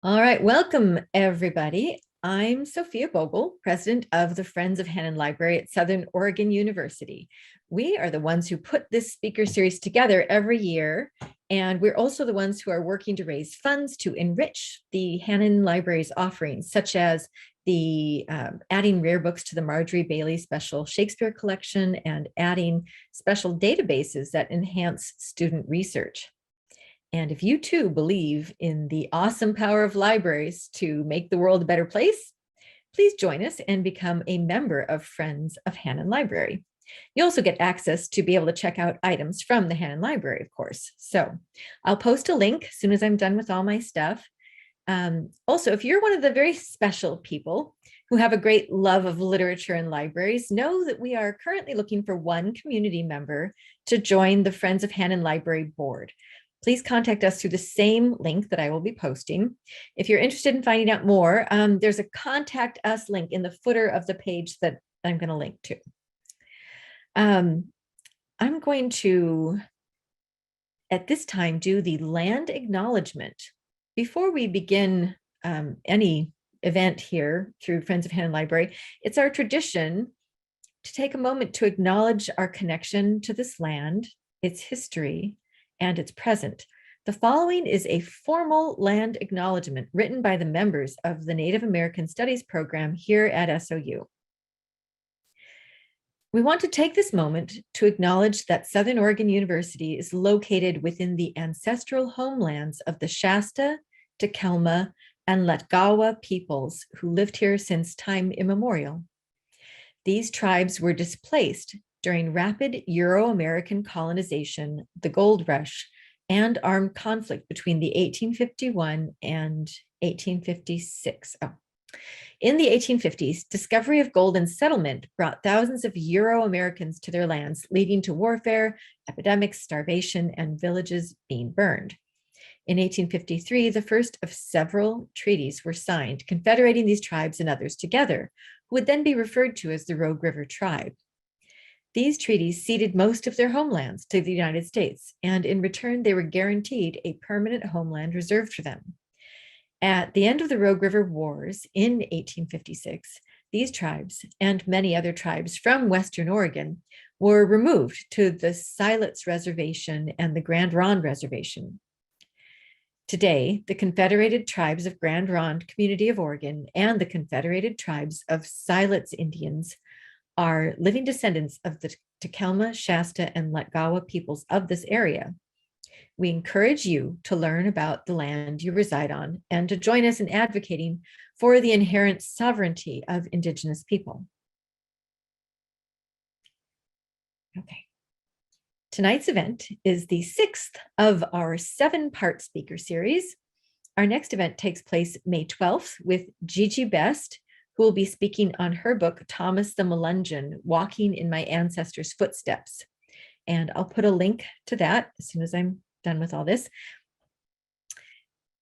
All right, welcome everybody. I'm Sophia Bogle, president of the Friends of Hannon Library at Southern Oregon University. We are the ones who put this speaker series together every year, and we're also the ones who are working to raise funds to enrich the Hannon Library's offerings, such as the adding rare books to the Marjorie Bailey Special Shakespeare Collection and adding special databases that enhance student research. And if you too believe in the awesome power of libraries to make the world a better place, please join us and become a member of Friends of Hannon Library. You also get access to be able to check out items from the Hannon Library, of course. So I'll post a link as soon as I'm done with all my stuff. Also, if you're one of the very special people who have a great love of literature and libraries, know that we are currently looking for one community member to join the Friends of Hannon Library board. Please contact us through the same link that I will be posting. If you're interested in finding out more, there's a contact us link in the footer of the page that I'm going to link to. I'm going to, at this time, do the land acknowledgement. Before we begin any event here through Friends of Hannon Library, it's our tradition to take a moment to acknowledge our connection to this land, its history, and its present. The following is a formal land acknowledgement written by the members of the Native American Studies program here at SOU. We want to take this moment to acknowledge that Southern Oregon University is located within the ancestral homelands of the Shasta, Takelma, and Letgawa peoples who lived here since time immemorial. These tribes were displaced during rapid Euro-American colonization, the gold rush, and armed conflict between the 1851 and 1856. In the 1850s, discovery of gold and settlement brought thousands of Euro-Americans to their lands, leading to warfare, epidemics, starvation, and villages being burned. In 1853, the first of several treaties were signed, confederating these tribes and others together, who would then be referred to as the Rogue River Tribe. These treaties ceded most of their homelands to the United States, and in return, they were guaranteed a permanent homeland reserved for them. At the end of the Rogue River Wars in 1856, these tribes and many other tribes from Western Oregon were removed to the Siletz Reservation and the Grand Ronde Reservation. Today, the Confederated Tribes of Grand Ronde Community of Oregon and the Confederated Tribes of Siletz Indians are living descendants of the Takelma, Shasta, and Letgawa peoples of this area. We encourage you to learn about the land you reside on and to join us in advocating for the inherent sovereignty of Indigenous people. Okay. Tonight's event is the 6th of our 7-part speaker series. Our next event takes place May 12th with Gigi Best, who will be speaking on her book, Thomas the Melungeon, Walking in My Ancestors' Footsteps. And I'll put a link to that as soon as I'm done with all this.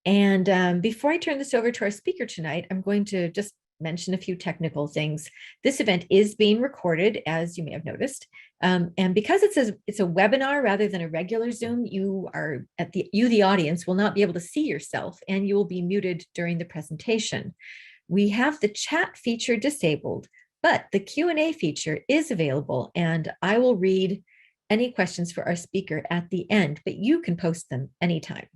And before I turn this over to our speaker tonight, I'm going to just mention a few technical things. This event is being recorded, as you may have noticed. And because it's a webinar rather than a regular Zoom, the audience will not be able to see yourself, and you will be muted during the presentation. We have the chat feature disabled, but the Q&A feature is available, and I will read any questions for our speaker at the end, but you can post them anytime.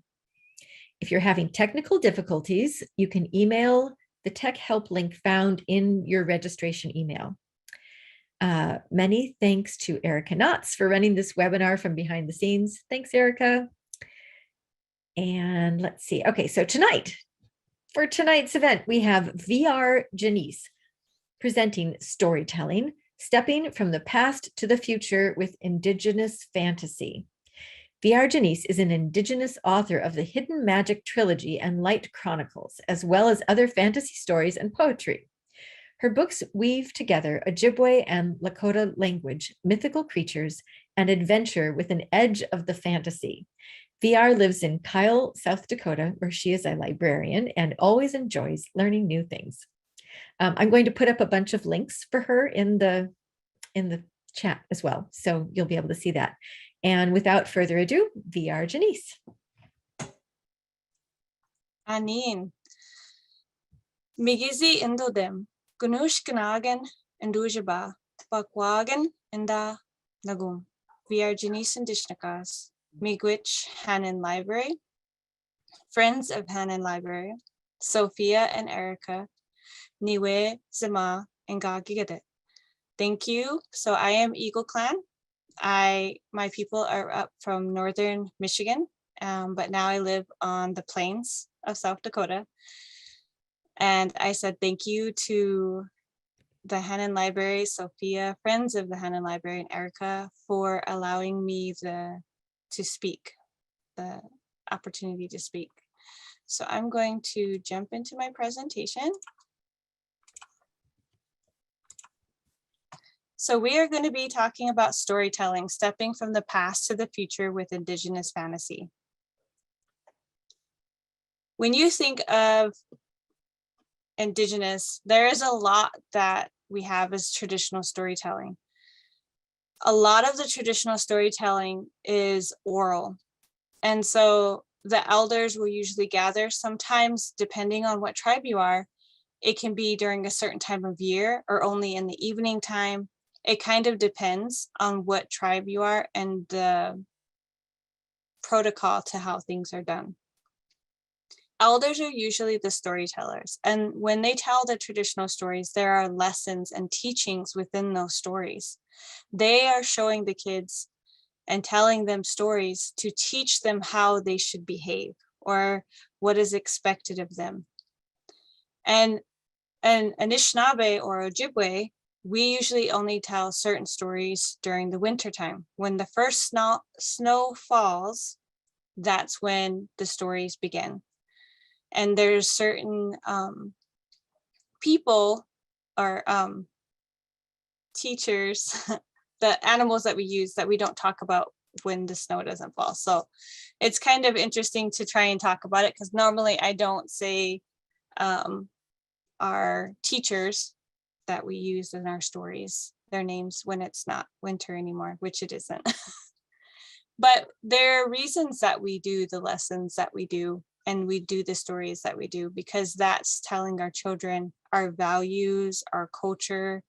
If you're having technical difficulties, you can email the tech help link found in your registration email. Many thanks to Erica Knotts for running this webinar from behind the scenes. Thanks, Erica. And let's see. Okay, so for tonight's event, we have VR Janice presenting storytelling, stepping from the past to the future with Indigenous Fantasy. VR Janice is an Indigenous author of the Hidden Magic Trilogy and Light Chronicles, as well as other fantasy stories and poetry. Her books weave together Ojibwe and Lakota language, mythical creatures, and adventure with an edge of the fantasy. VR lives in Kyle, South Dakota, where she is a librarian and always enjoys learning new things. I'm going to put up a bunch of links for her in the chat as well, so you'll be able to see that. And without further ado, VR Janice. Anine, Migizi indodem, Gunush Gnagen Indujaba, Bakwagen Inda Nagum. We are Janice and Dishnakas, Miigwech Hanan Library, Friends of Hanan Library, Sophia and Erica, Niwe, Zima, and Gagigadet. Thank you. So I am Eagle Clan. My people are up from northern Michigan, but now I live on the plains of South Dakota. And I said thank you to the Hanan Library, Sophia, Friends of the Hanan Library, and Erica for allowing me the opportunity to speak. So I'm going to jump into my presentation. So we are going to be talking about storytelling, stepping from the past to the future with Indigenous fantasy. When you think of Indigenous, there is a lot that we have as traditional storytelling. A lot of the traditional storytelling is oral. And so the elders will usually gather, sometimes depending on what tribe you are, it can be during a certain time of year or only in the evening time. It kind of depends on what tribe you are and the protocol to how things are done. Elders are usually the storytellers, and when they tell the traditional stories, there are lessons and teachings within those stories. They are showing the kids and telling them stories to teach them how they should behave or what is expected of them. And an Anishinaabe or Ojibwe, we usually only tell certain stories during the winter time. When the first snow falls, that's when the stories begin. And there's certain people or teachers, the animals that we use that we don't talk about when the snow doesn't fall. So it's kind of interesting to try and talk about it, because normally I don't say our teachers that we use in our stories, their names, when it's not winter anymore, which it isn't. But there are reasons that we do the lessons that we do, and we do the stories that we do, because that's telling our children our values, our culture,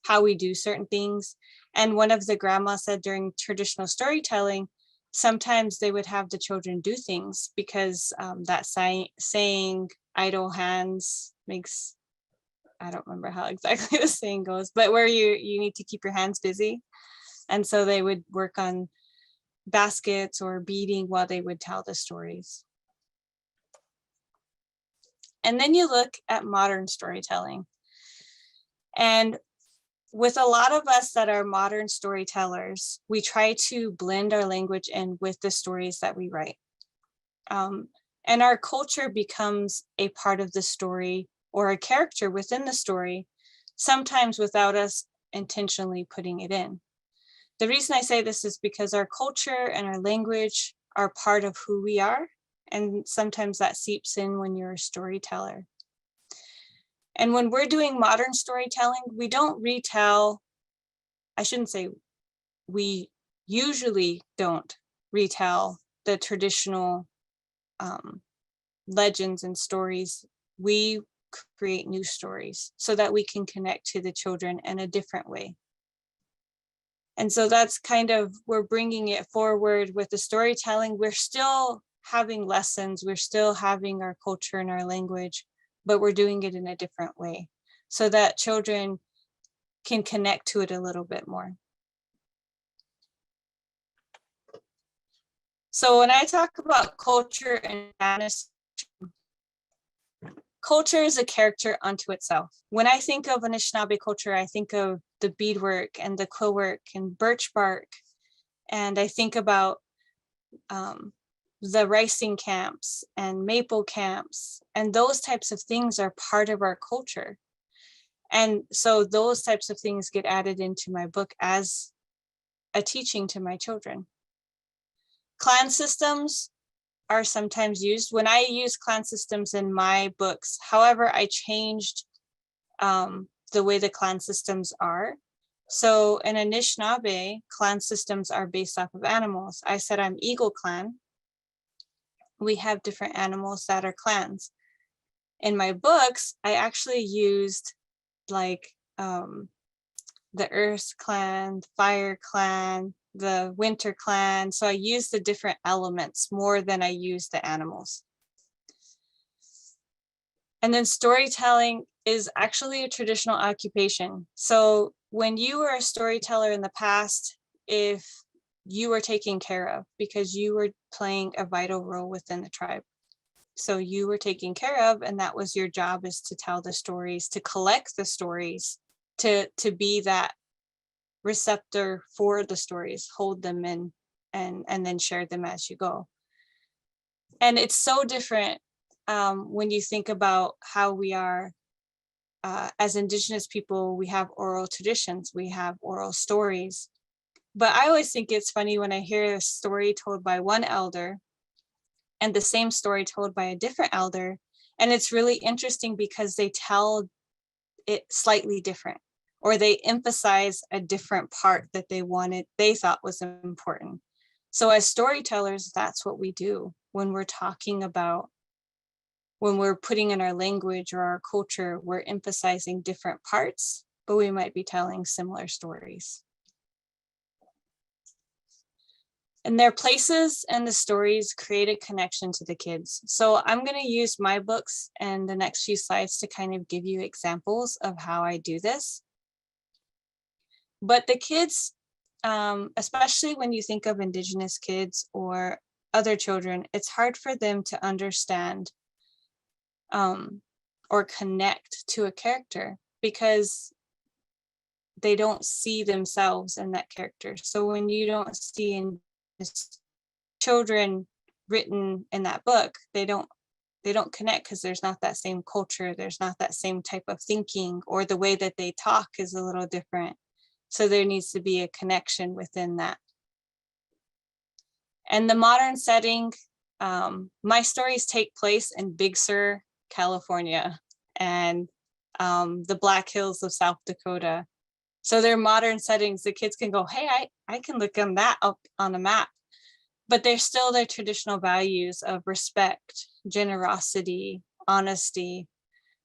how we do certain things. And one of the grandmas said during traditional storytelling, sometimes they would have the children do things because that saying idle hands makes, I don't remember how exactly the saying goes, but where you need to keep your hands busy. And so they would work on baskets or beading while they would tell the stories. And then you look at modern storytelling. And with a lot of us that are modern storytellers, we try to blend our language in with the stories that we write. And our culture becomes a part of the story or a character within the story, sometimes without us intentionally putting it in. The reason I say this is because our culture and our language are part of who we are. And sometimes that seeps in when you're a storyteller. And when we're doing modern storytelling, we don't retell, I shouldn't say, we usually don't retell the traditional legends and stories. We create new stories so that we can connect to the children in a different way. And so that's kind of, we're bringing it forward with the storytelling. We're still having lessons, we're still having our culture and our language, but we're doing it in a different way so that children can connect to it a little bit more. So when I talk about culture and fantasy, culture is a character unto itself. When I think of Anishinaabe culture, I think of the beadwork and the quill work and birch bark. And I think about the ricing camps and maple camps, and those types of things are part of our culture. And so those types of things get added into my book as a teaching to my children. Clan systems are sometimes used. When I use clan systems in my books, however, I changed the way the clan systems are. So in Anishinaabe, clan systems are based off of animals. I said I'm Eagle Clan. We have different animals that are clans. In my books, I actually used like the Earth Clan, Fire Clan, the Winter Clan. So I used the different elements more than I used the animals. And then storytelling is actually a traditional occupation. So when you were a storyteller in the past, if you were taken care of because you were playing a vital role within the tribe. So you were taken care of, and that was your job, is to tell the stories, to collect the stories, to be that receptor for the stories, hold them in, and then share them as you go. And it's so different when you think about how we are as Indigenous people. We have oral traditions, we have oral stories. But I always think it's funny when I hear a story told by one elder and the same story told by a different elder. And it's really interesting because they tell it slightly different, or they emphasize a different part that they thought was important. So as storytellers, that's what we do when we're talking about, when we're putting in our language or our culture, we're emphasizing different parts, but we might be telling similar stories. And their places and the stories create a connection to the kids. So I'm going to use my books and the next few slides to kind of give you examples of how I do this. But the kids, especially when you think of Indigenous kids or other children, it's hard for them to understand or connect to a character because they don't see themselves in that character. So when you don't see children written in that book, they don't connect because there's not that same culture, there's not that same type of thinking, or the way that they talk is a little different. So there needs to be a connection within that. And the modern setting, my stories take place in Big Sur, California, and the Black Hills of South Dakota. So they're modern settings. The kids can go, hey, I can look on that up on a map. But they're still their traditional values of respect, generosity, honesty,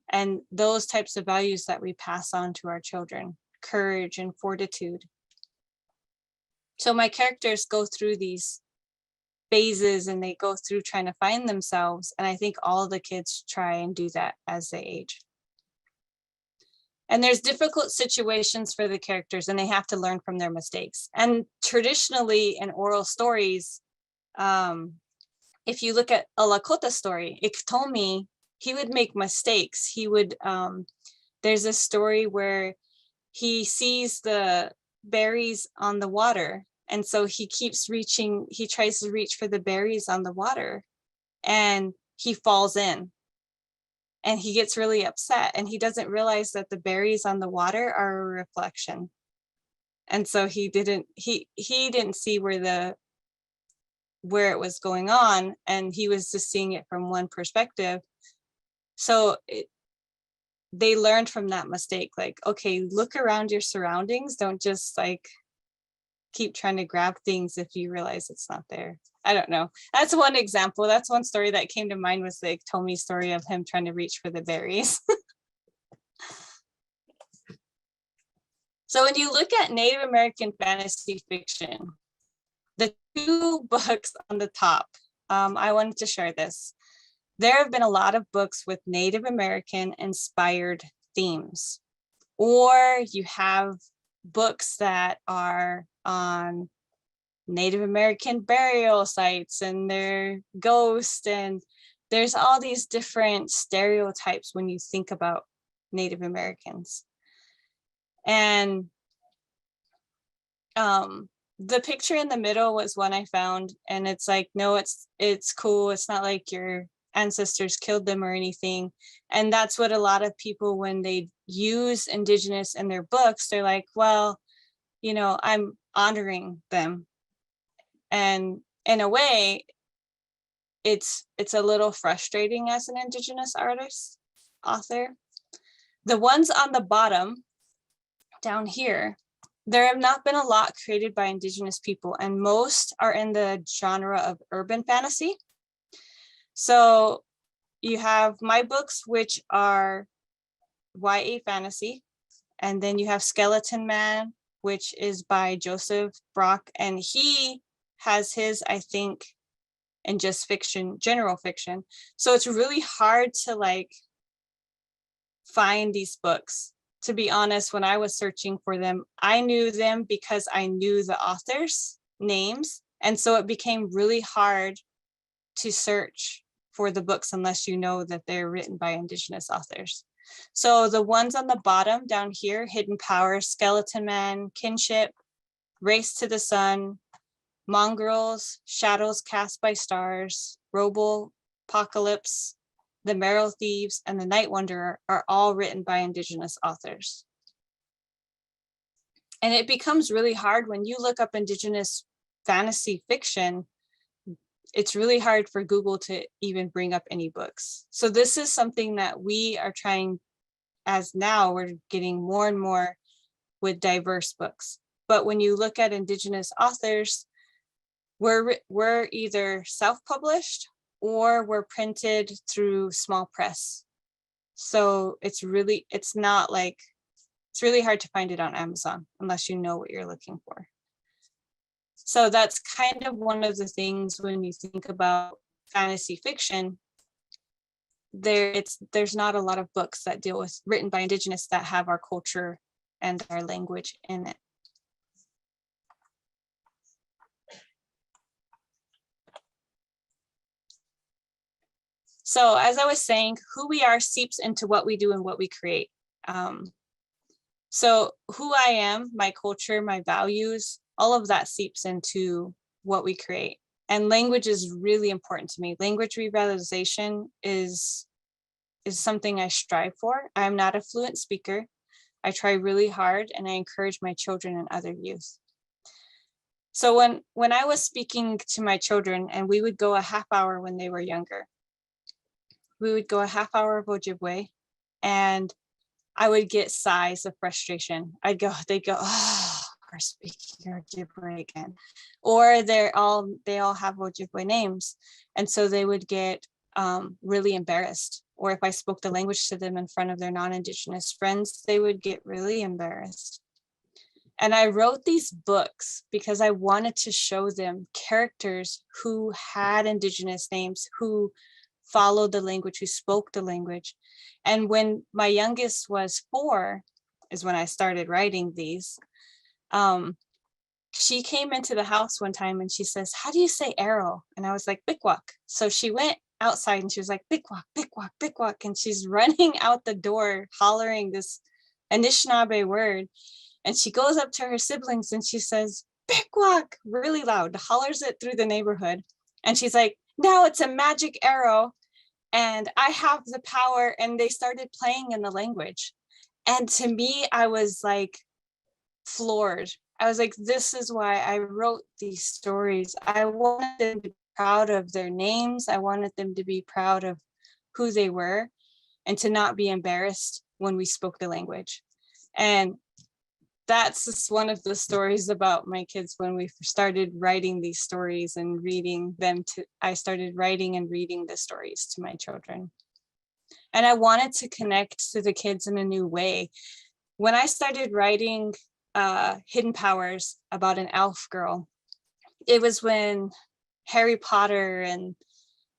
and those types of values that we pass on to our children, courage and fortitude. So my characters go through these phases and they go through trying to find themselves. And I think all the kids try and do that as they age. And there's difficult situations for the characters and they have to learn from their mistakes. And traditionally in oral stories, if you look at a Lakota story, Iktomi, he would make mistakes. He would, there's a story where he sees the berries on the water. And so he keeps reaching, he tries to reach for the berries on the water and he falls in. And he gets really upset and he doesn't realize that the berries on the water are a reflection. And so he didn't see where it was going on, and he was just seeing it from one perspective. So they learned from that mistake, like, okay, look around your surroundings. Don't just like keep trying to grab things if you realize it's not there. I don't know. That's one example. That's one story that came to mind, was the Iktomi story of him trying to reach for the berries. So when you look at Native American fantasy fiction, the two books on the top, I wanted to share this. There have been a lot of books with Native American inspired themes, or you have books that are on Native American burial sites and their ghosts, and there's all these different stereotypes when you think about Native Americans. And the picture in the middle was one I found, and it's like, no, it's cool. It's not like your ancestors killed them or anything. And that's what a lot of people, when they use Indigenous in their books, they're like, well, you know, I'm honoring them. And in a way, it's a little frustrating as an Indigenous author. The ones on the bottom down here, there have not been a lot created by Indigenous people, and most are in the genre of urban fantasy. So you have my books, which are YA fantasy, and then you have Skeleton Man, which is by Joseph Brock, and he has his, I think, in just fiction, general fiction. So it's really hard to like find these books. To be honest, when I was searching for them, I knew them because I knew the authors' names. And so it became really hard to search for the books unless you know that they're written by Indigenous authors. So the ones on the bottom down here, Hidden Power, Skeleton Man, Kinship, Race to the Sun, Mongrels, Shadows Cast by Stars, Robo Apocalypse, The Marrow Thieves, and The Night Wanderer are all written by Indigenous authors. And it becomes really hard when you look up Indigenous fantasy fiction. It's really hard for Google to even bring up any books. So this is something that we are trying, as now we're getting more and more with diverse books. But when you look at Indigenous authors, we're either self-published or we're printed through small press. So it's really hard to find it on Amazon unless you know what you're looking for. So that's kind of one of the things when you think about fantasy fiction, there's not a lot of books that deal with written by Indigenous that have our culture and our language in it. So as I was saying, who we are seeps into what we do and what we create. So who I am, my culture, my values, all of that seeps into what we create. And language is really important to me. Language revitalization is something I strive for. I'm not a fluent speaker. I try really hard and I encourage my children and other youth. So when I was speaking to my children, and we would go a half hour when they were younger, we would go a half hour of Ojibwe, and I would get sighs of frustration. They'd go, oh, we're speaking Ojibwe again. Or they all have Ojibwe names. And so they would get really embarrassed. Or if I spoke the language to them in front of their non-Indigenous friends, they would get really embarrassed. And I wrote these books because I wanted to show them characters who had Indigenous names, who followed the language, who spoke the language. And when my youngest was 4 is when I started writing these. She came into the house one time and she says, "How do you say arrow?" And I was like, "Bikwak." So she went outside and she was like, "Bikwak, Bikwak, Bikwak." And she's running out the door, hollering this Anishinaabe word. And she goes up to her siblings and she says, "Bikwak," really loud, hollers it through the neighborhood. And she's like, "Now it's a magic arrow and I have the power." And they started playing in the language. And to me, I was like floored. I was like, this is why I wrote these stories. I wanted them to be proud of their names. I wanted them to be proud of who they were and to not be embarrassed when we spoke the language. And that's just one of the stories about my kids. When we started writing these stories and reading them I started writing and reading the stories to my children. And I wanted to connect to the kids in a new way. When I started writing Hidden Powers about an elf girl, it was when Harry Potter and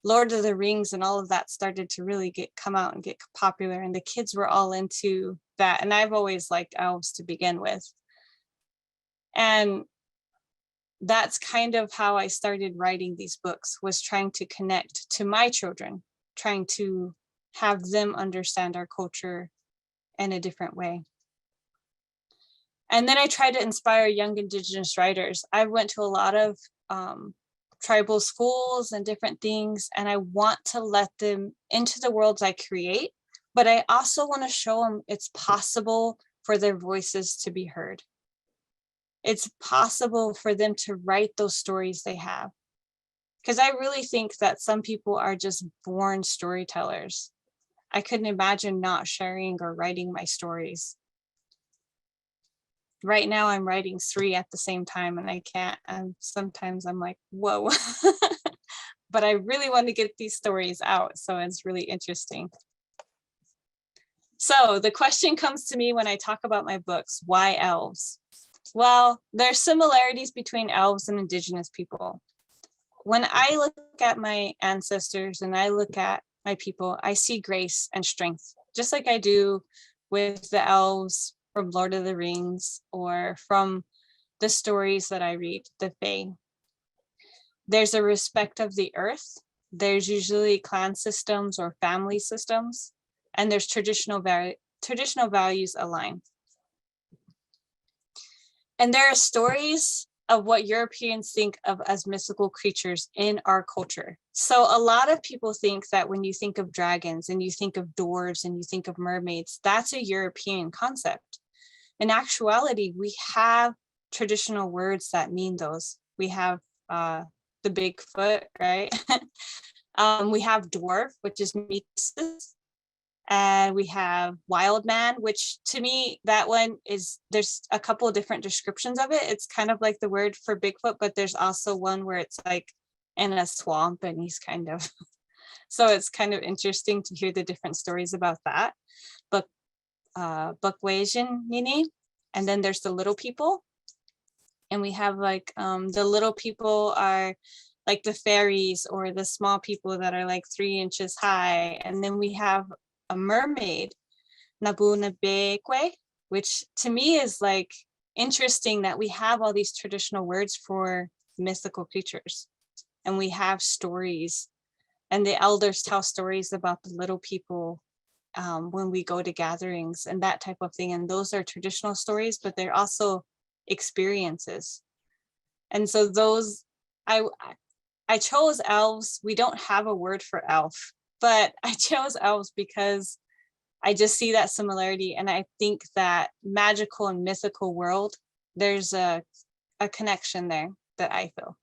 Lord of the Rings and all of that started to really come out and get popular, and the kids were all into that. And I've always liked elves to begin with. And that's kind of how I started writing these books, was trying to connect to my children, trying to have them understand our culture in a different way. And then I tried to inspire young Indigenous writers. I went to a lot of tribal schools and different things, and I want to let them into the worlds I create, but I also want to show them it's possible for their voices to be heard. It's possible for them to write those stories they have. Because I really think that some people are just born storytellers. I couldn't imagine not sharing or writing my stories. Right now I'm writing 3 at the same time and I can't. And sometimes I'm like, whoa. but I really want to get these stories out. So it's really interesting. So the question comes to me when I talk about my books, why elves? Well, there's similarities between elves and indigenous people. When I look at my ancestors and I look at my people, I see grace and strength, just like I do with the elves from Lord of the Rings or from the stories that I read, the Fae. There's a respect of the earth. There's usually clan systems or family systems, and there's traditional values aligned. And there are stories of what Europeans think of as mystical creatures in our culture. So a lot of people think that when you think of dragons and you think of dwarves and you think of mermaids, that's a European concept. In actuality, we have traditional words that mean those. We have the Bigfoot, right? We have dwarf, which is Metis, and we have wild man, which to me, that one is, there's a couple of different descriptions of it. It's kind of like the word for Bigfoot, but there's also one where it's like in a swamp and he's kind of, so it's kind of interesting to hear the different stories about that. But Bukwasian Nini, and then there's the little people. And we have like the little people are like the fairies or the small people that are like 3 inches high. And then we have a mermaid, Nabunabekwe, which to me is like interesting that we have all these traditional words for mythical creatures. And we have stories, and the elders tell stories about the little people when we go to gatherings and that type of thing. And those are traditional stories, but they're also experiences. And so those, I chose elves. We don't have a word for elf, but I chose elves because I just see that similarity. And I think that magical and mythical world, there's a connection there that I feel.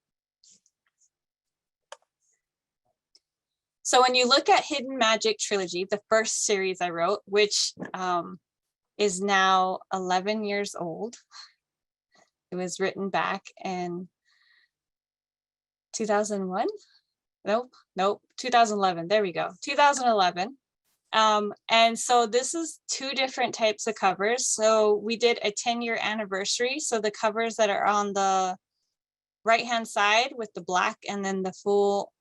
So when you look at Hidden Magic Trilogy, the first series I wrote, which is now 11 years old. It was written back in 2001. Nope, 2011. There we go, 2011. And so this is 2 different types of covers. So we did a 10-year anniversary. So the covers that are on the right-hand side with the black and then the full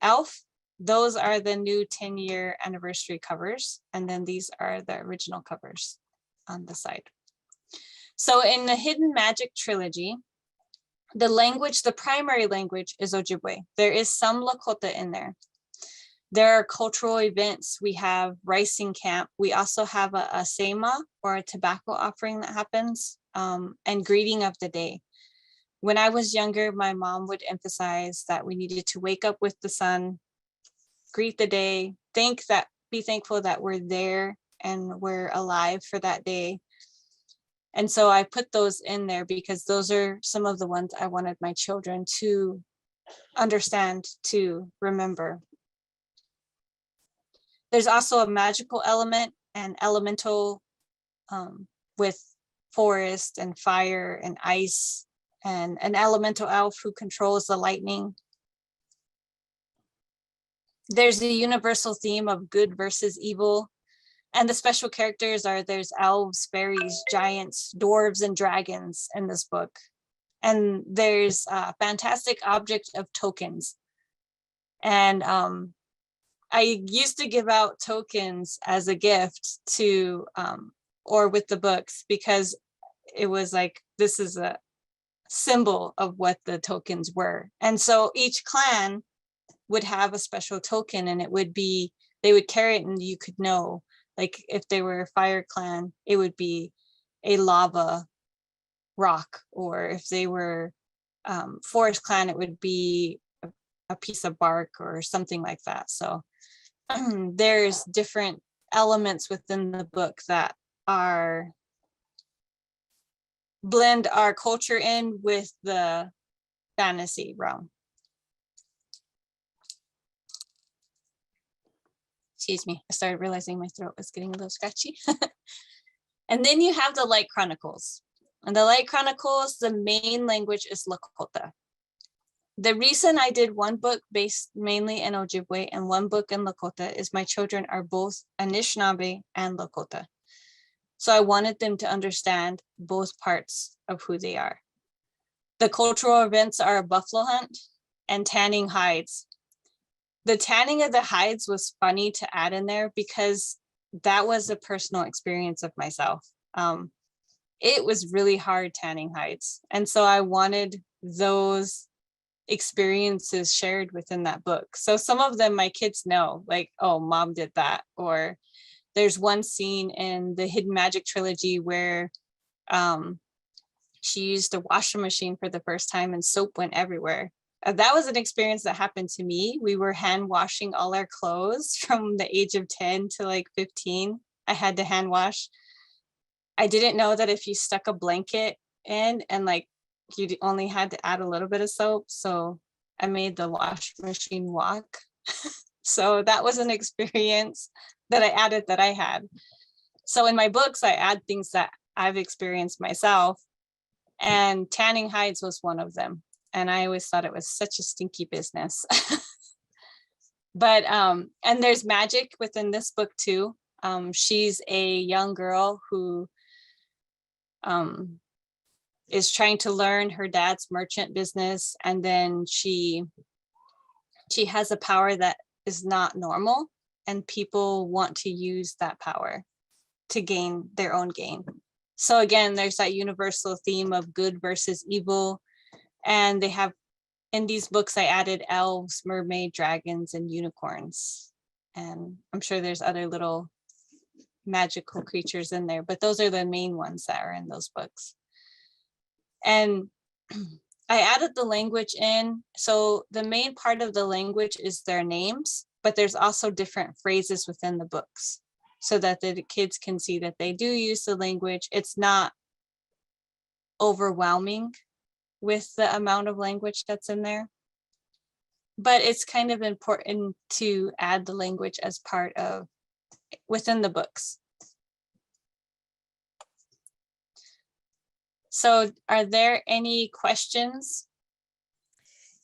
elf, those are the new 10-year anniversary covers. And then these are the original covers on the side. So in the Hidden Magic Trilogy, the language, the primary language is Ojibwe. There is some Lakota in there. There are cultural events. We have ricing camp. We also have a sema, or a tobacco offering that happens, and greeting of the day. When I was younger, my mom would emphasize that we needed to wake up with the sun, greet the day, be thankful that we're there and we're alive for that day. And so I put those in there because those are some of the ones I wanted my children to understand, to remember. There's also a magical element and elemental with forest and fire and ice, and an elemental elf who controls the lightning. There's a universal theme of good versus evil. And the special characters are, there's elves, fairies, giants, dwarves, and dragons in this book. And there's a fantastic object of tokens. And I used to give out tokens as a gift to, or with the books, because it was like, this is a symbol of what the tokens were. And so each clan would have a special token, and it would be, they would carry it and you could know, like if they were a fire clan, it would be a lava rock, or if they were forest clan, it would be a piece of bark or something like that. So there's different elements within the book that are blend our culture in with the fantasy realm. Excuse me, I started realizing my throat was getting a little scratchy. And then you have the Light Chronicles. And the Light Chronicles, the main language is Lakota. The reason I did one book based mainly in Ojibwe and one book in Lakota is my children are both Anishinaabe and Lakota. So I wanted them to understand both parts of who they are. The cultural events are a buffalo hunt and tanning hides. The tanning of the hides was funny to add in there because that was a personal experience of myself. It was really hard tanning hides. And so I wanted those experiences shared within that book. So some of them my kids know, like, oh, mom did that. Or there's one scene in the Hidden Magic trilogy where she used a washing machine for the first time and soap went everywhere. That was an experience that happened to me. We were hand washing all our clothes from the age of 10 to like 15. I had to hand wash. I didn't know that if you stuck a blanket in and like you only had to add a little bit of soap. So I made the wash machine walk. So that was an experience that I added that I had. So in my books, I add things that I've experienced myself, and tanning hides was one of them. And I always thought it was such a stinky business. But and there's magic within this book too. She's a young girl who is trying to learn her dad's merchant business, and then she has a power that is not normal, and people want to use that power to gain their own gain. So again, there's that universal theme of good versus evil. And they have, in these books, I added elves, mermaid, dragons, and unicorns. And I'm sure there's other little magical creatures in there, but those are the main ones that are in those books. And I added the language in. So the main part of the language is their names, but there's also different phrases within the books so that the kids can see that they do use the language. It's not overwhelming with the amount of language that's in there, but it's kind of important to add the language as part of within the books. So are there any questions?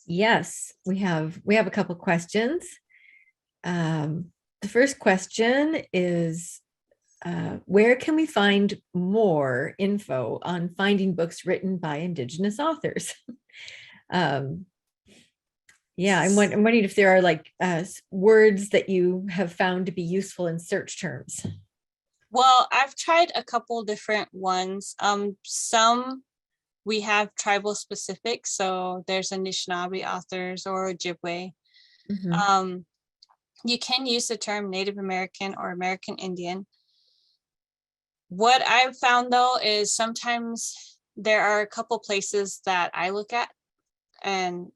Yes, we have a couple questions. The first question is, where can we find more info on finding books written by Indigenous authors? Yeah, I'm wondering if there are like words that you have found to be useful in search terms. Well, I've tried a couple different ones. Some we have tribal specific, so there's Anishinaabe authors or Ojibwe. Mm-hmm. You can use the term Native American or American Indian. What I've found though is sometimes there are a couple places that I look at, and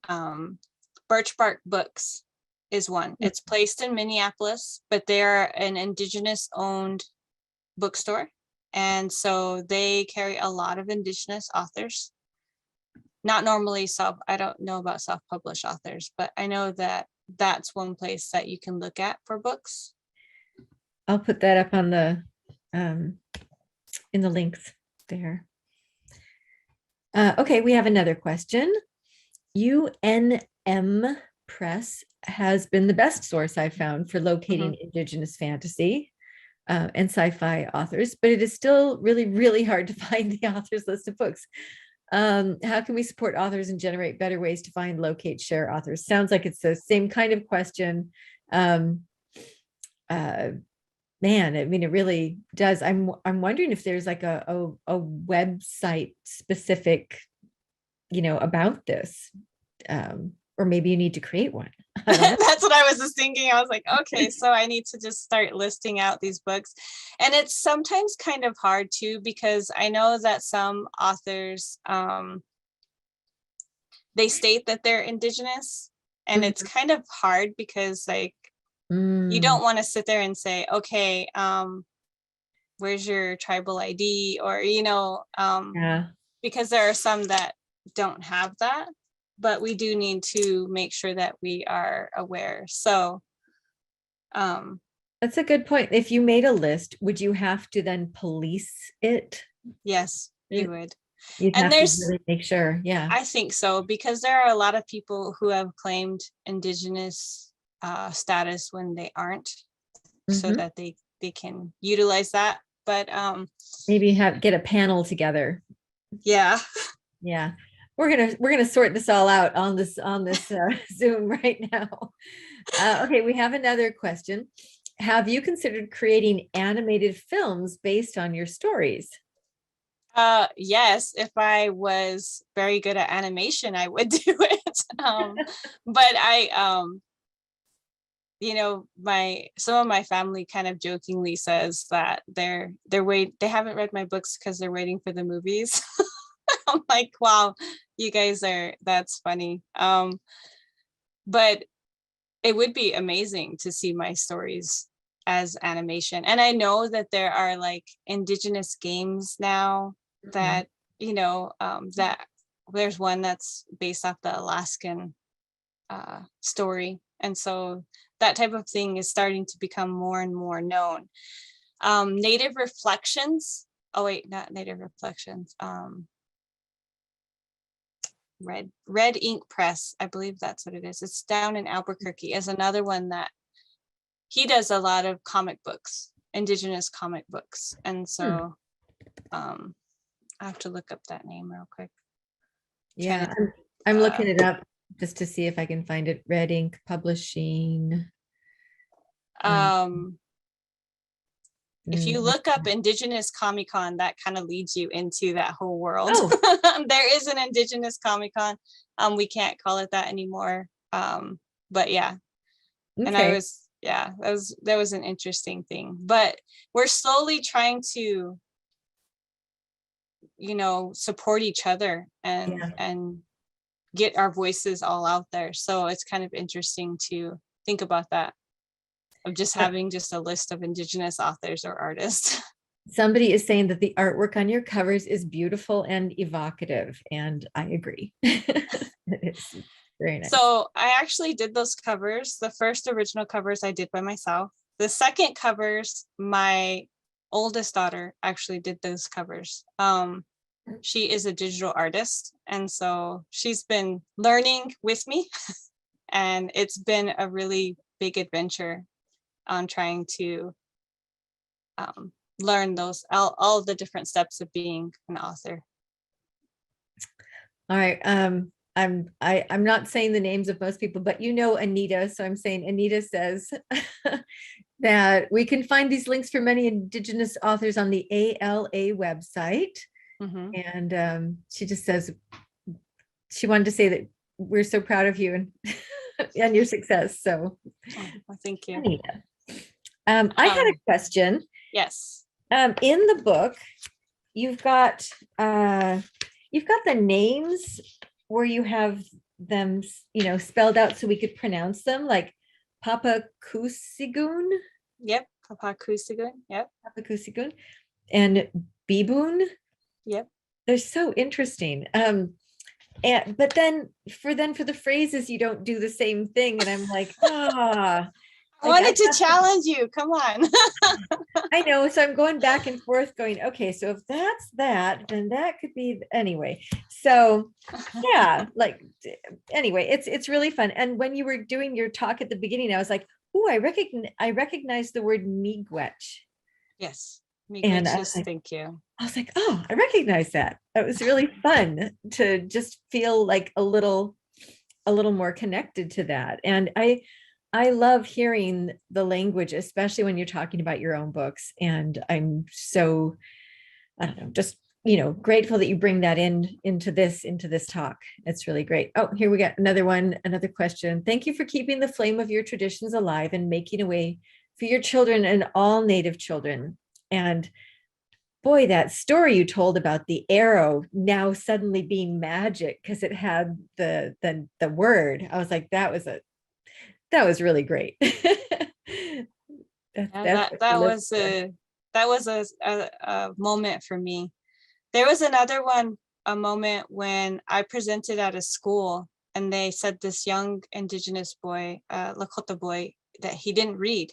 Birch Bark Books is one. It's placed in Minneapolis, but they're an Indigenous owned bookstore. And so they carry a lot of Indigenous authors. Not normally I don't know about self-published authors, but I know that that's one place that you can look at for books. I'll put that up on the in the links there. Okay, we have another question. UNM Press has been the best source I've found for locating Indigenous fantasy and sci-fi authors, but it is still really, really hard to find the author's list of books. How can we support authors and generate better ways to find, locate, share authors? Sounds like it's the same kind of question. Man, I mean, it really does. I'm wondering if there's like a website specific, about this, or maybe you need to create one. That's what I was just thinking. I was like, okay, so I need to just start listing out these books. And it's sometimes kind of hard too, because I know that some authors, they state that they're Indigenous, and it's kind of hard because like, you don't want to sit there and say, okay, where's your tribal ID? Or, Yeah. because there are some that don't have that, but we do need to make sure that we are aware. So that's a good point. If you made a list, would you have to then police it? yes, you would. You'd And have to there's, really make sure. Yeah. I think so, because there are a lot of people who have claimed Indigenous status when they aren't, so Mhm. that they can utilize that. But Maybe get a panel together. yeah. Yeah. We're gonna sort this all out on this Zoom right now. Okay, we have another question. Have you considered creating animated films based on your stories? Yes, if I was very good at animation, I would do it. But some of my family kind of jokingly says that they haven't read my books because they're waiting for the movies. I'm like, wow, that's funny. But it would be amazing to see my stories as animation. And I know that there are like Indigenous games now Mhm. that, that there's one that's based off the Alaskan story. And so that type of thing is starting to become more and more known. Native Reflections. Oh wait, not Native Reflections. Red Ink Press, I believe that's what it is. It's down in Albuquerque. Is another one that he does a lot of comic books, Indigenous comic books, and Hmm. so I have to look up that name real quick. Trying Yeah, to. I'm Uh, looking it up just to see if I can find it. Red Ink Publishing. Uh, um, if you mm, look up Indigenous Comic Con, that kind of leads you into that whole world. oh, There is an Indigenous Comic Con. We can't call it that anymore. But yeah, and okay. that was an interesting thing. But we're slowly trying to, support each other Yeah. and get our voices all out there. So it's kind of interesting to think about that, of just Uh, having just a list of Indigenous authors or artists. Somebody is saying that the artwork on your covers is beautiful and evocative, and I agree. It's very nice. So I actually did those covers. The first original covers I did by myself. The second covers, my oldest daughter actually did those covers. She is a digital artist, and so she's been learning with me, and it's been a really big adventure on trying to learn all the different steps of being an author. All right. I'm not saying the names of most people, but Anita. So I'm saying Anita says that we can find these links for many Indigenous authors on the ALA website. Mm-hmm. And she just says she wanted to say that we're so proud of you and and your success. So Well, thank you. Anita. I had a question. Yes. In the book, you've got uh, the names where you have them, spelled out so we could pronounce them, like Papa Kusigun, Yep. Papakusigun. Yep. Papa Kusigun, and Bibun. Yep. They're so interesting. But then for the phrases, you don't do the same thing, and I'm like, I like wanted to challenge you. Come on. I know. So I'm going back and forth going, okay, so if that's that, then that could be anyway. So yeah, like anyway, it's really fun. And when you were doing your talk at the beginning, I was like, oh, I recognize the word miigwech. Yes. And Miigwetches, thank you. I was like, oh, I recognize that. It was really fun to just feel like a little more connected to that. And I love hearing the language, especially when you're talking about your own books. And I'm so, I don't know, just, grateful that you bring that into this talk. It's really great. Oh, here we got another question. Thank you for keeping the flame of your traditions alive and making a way for your children and all Native children. And boy, that story you told about the arrow now suddenly being magic because it had the word. I was like, that was really great. Yeah, That's that what you that live was for. a moment for me. There was another one, a moment when I presented at a school, and they said this young Indigenous boy, Lakota boy, that he didn't read,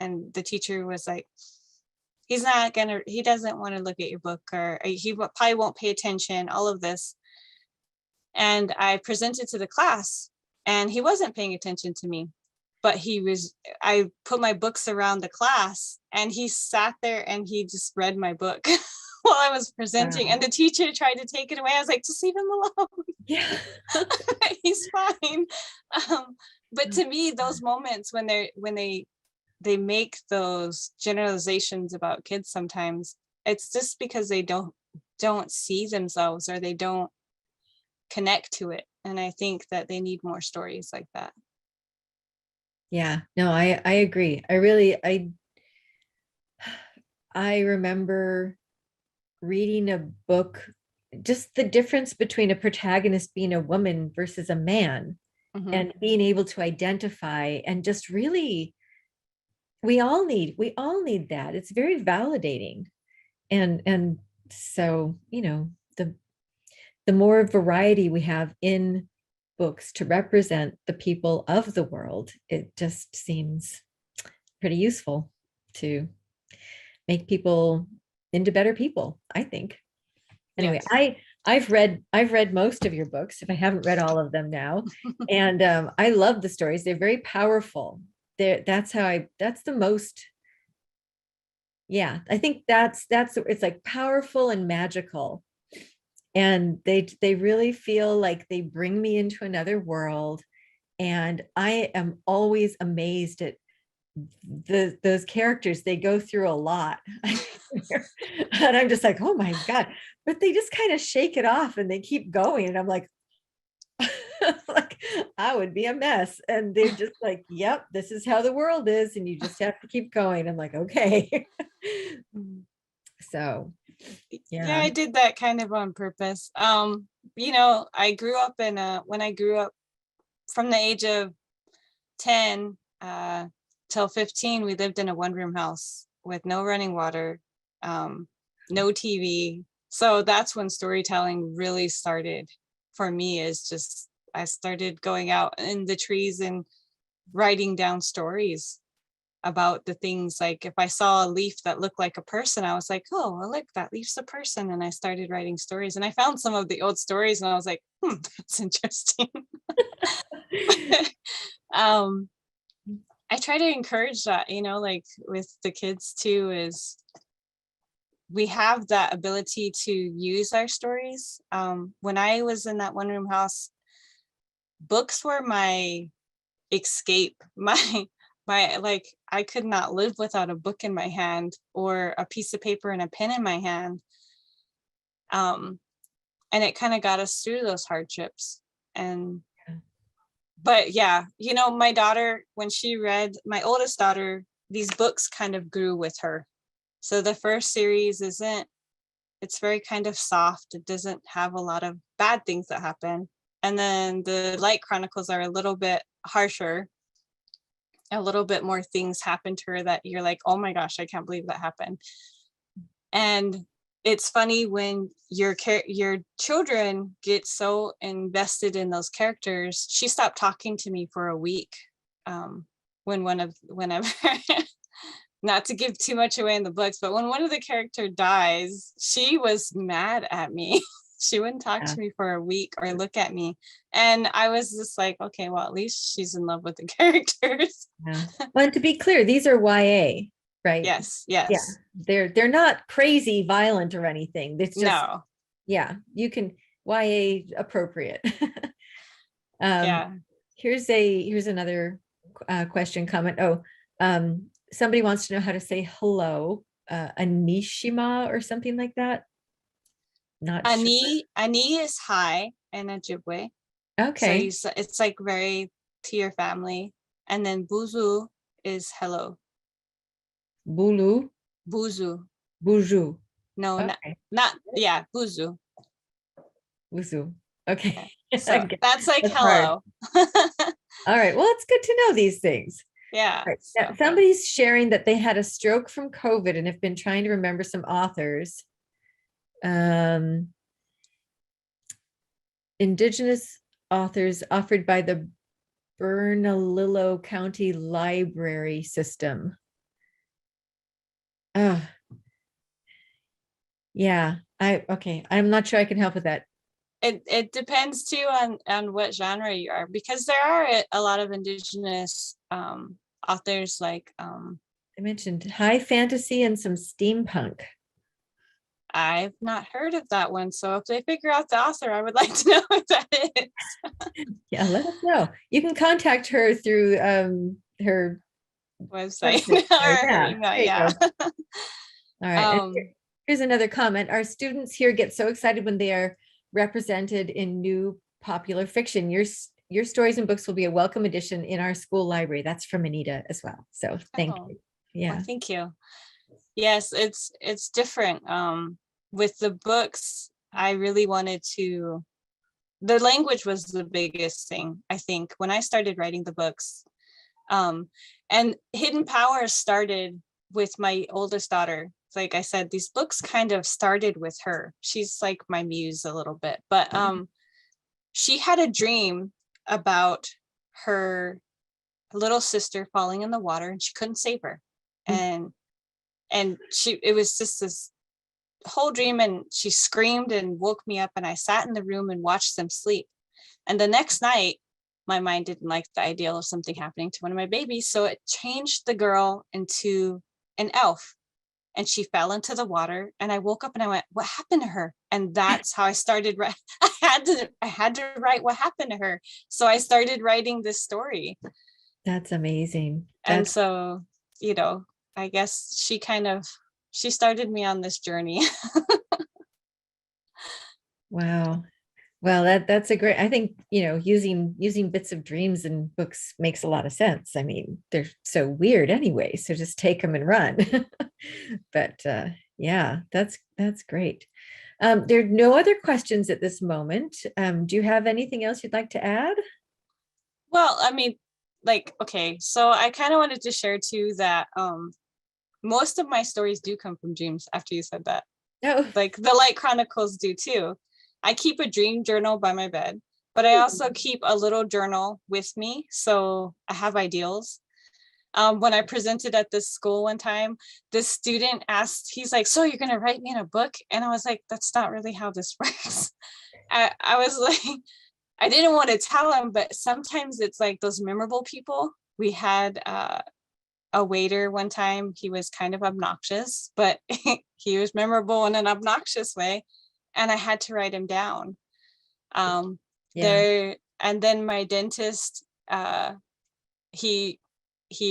and the teacher was like, he doesn't want to look at your book, or he probably won't pay attention, all of this. And I presented to the class and he wasn't paying attention to me, but I put my books around the class and he sat there and he just read my book while I was presenting. Wow. And the teacher tried to take it away. I was like, just leave him alone. Yeah. He's fine. But to me, those moments when they make those generalizations about kids, sometimes it's just because they don't see themselves, or they don't connect to it. And I think that they need more stories like that. Yeah, no, I agree. I remember reading a book, just the difference between a protagonist being a woman versus a man, Mm-hmm. and being able to identify, and just really, we all need that. It's very validating. And so, the more variety we have in books to represent the people of the world, it just seems pretty useful to make people into better people, I think. Anyway, Yes. I've read most of your books, if I haven't read all of them now. And I love the stories. They're very powerful. That's the most, yeah, I think that's it's like powerful and magical. And they really feel like they bring me into another world. And I am always amazed at those characters. They go through a lot. And I'm just like, oh my God. But they just kind of shake it off and they keep going. And I'm like, like, I would be a mess. And they're just like, yep, this is how the world is. And you just have to keep going. I'm like, okay. So Yeah, yeah. I did that kind of on purpose. I grew up when I grew up, from the age of 10 till 15, we lived in a one-room house with no running water, no TV. So that's when storytelling really started for me. Is just, I started going out in the trees and writing down stories about the things. Like if I saw a leaf that looked like a person, I was like, oh, well, look, that leaf's a person. And I started writing stories, and I found some of the old stories and I was like, that's interesting. um, I try to encourage that, like with the kids too, is we have that ability to use our stories. When I was in that one room house, books were my escape, my like, I could not live without a book in my hand or a piece of paper and a pen in my hand. And it kind of got us through those hardships. And but yeah, my daughter, when she read, my oldest daughter, these books kind of grew with her. So the first series it's very kind of soft. It doesn't have a lot of bad things that happen. And then the Light Chronicles are a little bit harsher. A little bit more things happen to her that you're like, oh my gosh, I can't believe that happened. And it's funny when your children get so invested in those characters. She stopped talking to me for a week. Whenever not to give too much away in the books, but when one of the character dies, she was mad at me. She wouldn't talk to me for a week or look at me. And I was just like, okay, well, at least she's in love with the characters. Yeah. Well, and to be clear, these are YA, right? Yes. Yeah. They're not crazy violent or anything. It's just, No. yeah, you can YA appropriate. Yeah. Here's another question, comment. Somebody wants to know how to say hello, Anishima or something like that. Not sure. Ani is hi in Ojibwe. Okay. So it's like very to your family. And then buzu is hello. Bulu. Buzu. Buju. No, Okay. not yeah, buzu. Buzu. Okay. So that's like That's hello. All right. Well, it's good to know these things. Yeah. Right. So. Now, somebody's sharing that they had a stroke from COVID and have been trying to remember some authors. Indigenous authors offered by the Bernalillo County Library System. Yeah. Okay. I'm not sure I can help with that. It depends too on what genre you are, because there are a lot of Indigenous authors like I mentioned high fantasy and some steampunk. I've not heard of that one. So if they figure out the author, I would like to know what that is. Yeah, let us know. You can contact her through her Website website there. or her Yeah, email. there you Yeah. go. All right. And um, here's another comment. Our students here get so excited when they are represented in new popular fiction. Your stories and books will be a welcome addition in our school library. That's from Anita as well. So thank oh, you. well, Yeah. thank you. Yes, it's different. With the books, I really wanted to. The language was the biggest thing, I think, when I started writing the books. And Hidden Power started with my oldest daughter. Like I said, these books kind of started with her. She's like my muse a little bit, but she had a dream about her little sister falling in the water and she couldn't save her. And it was just this whole dream, and she screamed and woke me up, and I sat in the room and watched them sleep. And the next night, my mind didn't like the idea of something happening to one of my babies. So it changed the girl into an elf, and she fell into the water. And I woke up and I went, what happened to her? And that's how I started. I had to write what happened to her. So I started writing this story. That's amazing. And That's so, I guess she started me on this journey. wow. Well, that's a great, I think, using bits of dreams in books makes a lot of sense. I mean, they're so weird anyway, so just take them and run. But yeah, that's great. There are no other questions at this moment. Do you have anything else you'd like to add? Well, I mean, okay, so I kind of wanted to share too that most of my stories do come from dreams after you said that. No. Like the Light Chronicles do too. I keep a dream journal by my bed, but I also keep a little journal with me. So I have ideals. When I presented at this school one time, this student asked, he's like, so you're going to write me in a book? And I was like, that's not really how this works. I was like, I didn't want to tell him, but sometimes it's like those memorable people. We had a waiter one time. He was kind of obnoxious, but he was memorable in an obnoxious way. And I had to write him down. Yeah. And then my dentist, he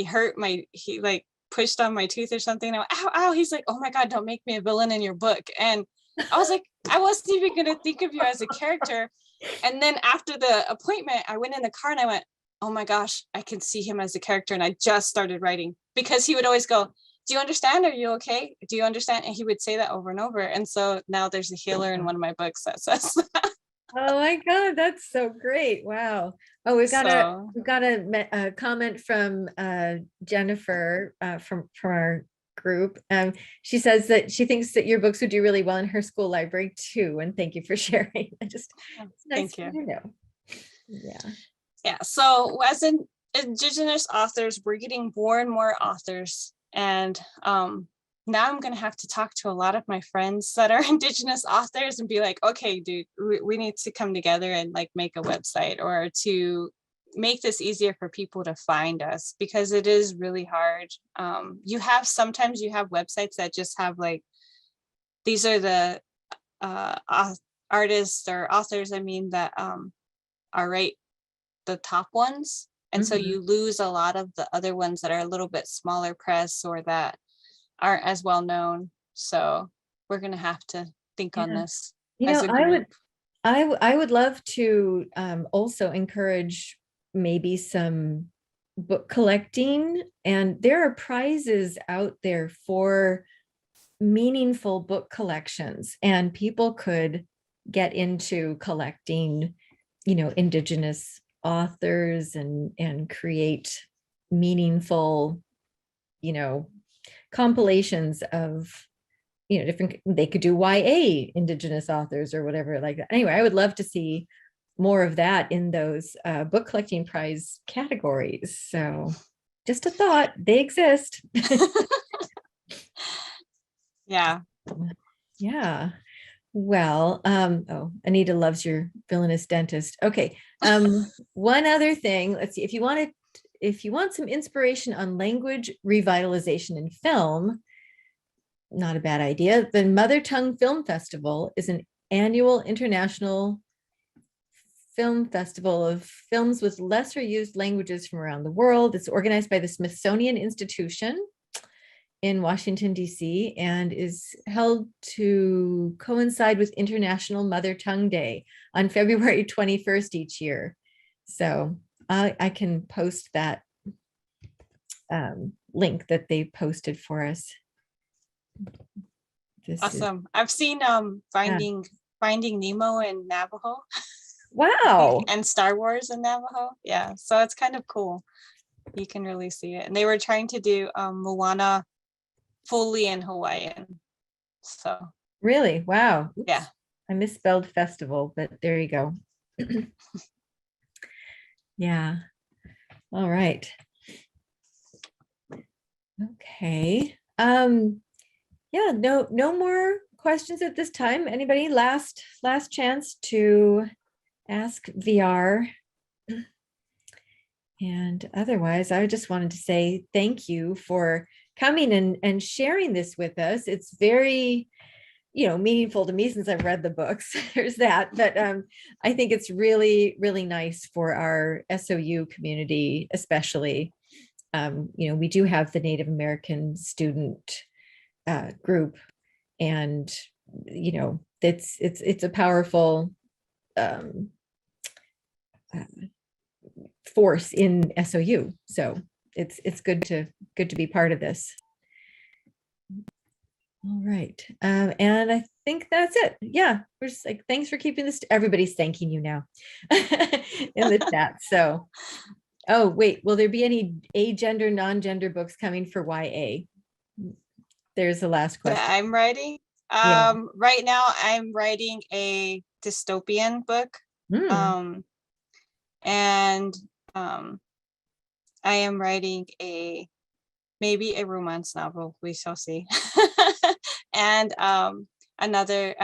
hurt he like pushed on my tooth or something. I went, ow, ow. He's like, oh my God, don't make me a villain in your book. And I was like, I wasn't even going to think of you as a character. And then after the appointment, I went in the car and I went, oh my gosh, I can see him as a character. And I just started writing, because he would always go, do you understand? Are you okay? Do you understand? And he would say that over and over. And so now there's a healer in one of my books that says that. Oh my God, that's so great. Wow. Oh, So we've got a comment from Jennifer from our group. She says that she thinks that your books would do really well in her school library too. And thank you for sharing. It's nice thank you. to know. Yeah. Yeah. So as Indigenous authors, we're getting more and more authors. And now I'm going to have to talk to a lot of my friends that are Indigenous authors and be like, okay, dude, we need to come together and like make a website, or to make this easier for people to find us, because it is really hard. Sometimes you have websites that just have like, these are the artists or authors, I mean, that are right, the top ones. And so you lose a lot of the other ones that are a little bit smaller press or that aren't as well known. So we're going to have to think on Yeah. this as a I group. I would love to also encourage maybe some book collecting, and there are prizes out there for meaningful book collections, and people could get into collecting, Indigenous authors and create meaningful, you know, compilations of different, they could do YA Indigenous authors or whatever like that. Anyway, I would love to see more of that in those book collecting prize categories. So just a thought, they exist. Yeah. Yeah. Well, oh, Anita loves your villainous dentist. Okay. One other thing, let's see, if you want some inspiration on language revitalization in film, not a bad idea. The Mother Tongue Film Festival is an annual international film festival of films with lesser used languages from around the world. It's organized by the Smithsonian Institution in Washington, D.C., and is held to coincide with International Mother Tongue Day on February 21st each year. So I can post that link that they posted for us. Awesome. I've seen Finding Nemo in Navajo. Wow. And Star Wars in Navajo. Yeah. So it's kind of cool. You can really see it. And they were trying to do Moana fully in Hawaiian. So Really? Wow. Oops. Yeah. I misspelled festival, but there you go. Yeah. All right. Okay. Yeah, no more questions at this time. Anybody last chance to ask VR? And otherwise, I just wanted to say thank you for coming and sharing this with us. It's very, meaningful to me since I've read the books. There's that. But I think it's really, really nice for our SOU community, especially. We do have the Native American student group, and it's a powerful force in SOU. So it's good to be part of this. All right. And I think that's it. Yeah. We're just like, thanks for keeping this. Everybody's thanking you now in the chat. So, oh, wait, will there be any agender, non-gender books coming for YA? There's the last question. That I'm writing. Yeah. Right now I'm writing a dystopian book. And I am writing maybe a romance novel. We shall see. And I'm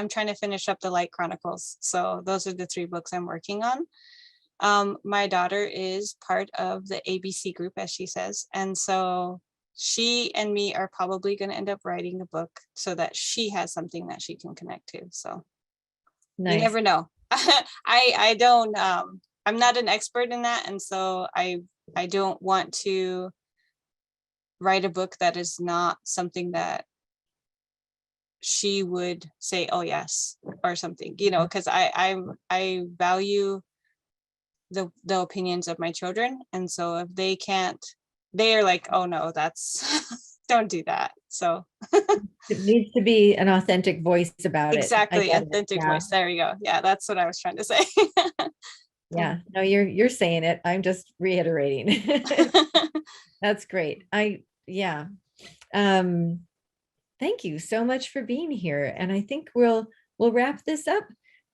trying to finish up the Light Chronicles. So those are the 3 books I'm working on. My daughter is part of the ABC group, as she says. And so she and me are probably going to end up writing a book so that she has something that she can connect to. So nice. You never know. I don't, I'm not an expert in that. And so I don't want to write a book that is not something that she would say, oh yes, or something, because I value the opinions of my children. And so if they can't, they are like, oh no, that's don't do that. So it needs to be an authentic voice about exactly, authentic voice. There you go. Yeah, that's what I was trying to say. Yeah, no, you're saying it. I'm just reiterating. That's great. Thank you so much for being here. And I think we'll wrap this up.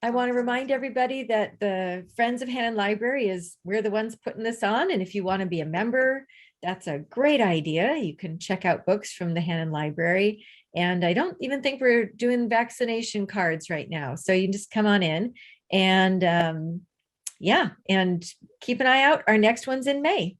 I want to remind everybody that the Friends of Hannon Library we're the ones putting this on. And if you want to be a member, that's a great idea. You can check out books from the Hannon Library. And I don't even think we're doing vaccination cards right now. So you can just come on in and and keep an eye out. Our next one's in May.